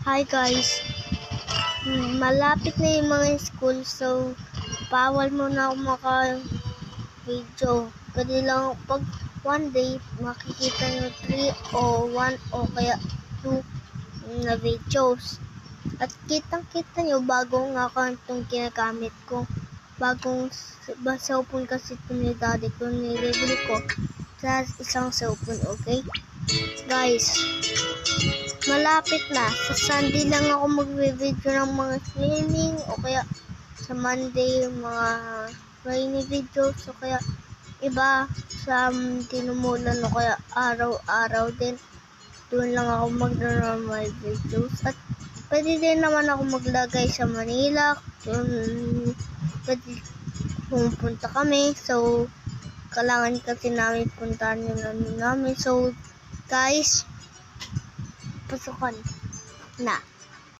Hi guys, malapit na yung mga school so bawal muna ako maka-video. Pwede lang pag one day makikita nyo 3 o 1 o kaya 2 na videos. At kitang-kita nyo bagong account itong ginagamit ko. Bagong cellphone kasi ito ni daddy ko, nilibili ko sa isang cellphone, okay? Guys, malapit na. Sa Sunday lang ako magbe-video ng mga swimming o kaya sa Monday mga rainy videos o kaya iba sa tinumulan o kaya araw-araw din. Doon lang ako mag-normal videos. At pwede din naman ako maglagay sa Manila. Pwede pumunta kami. So, kailangan kasi namin puntahan yung ano namin. So, guys, pasukan na.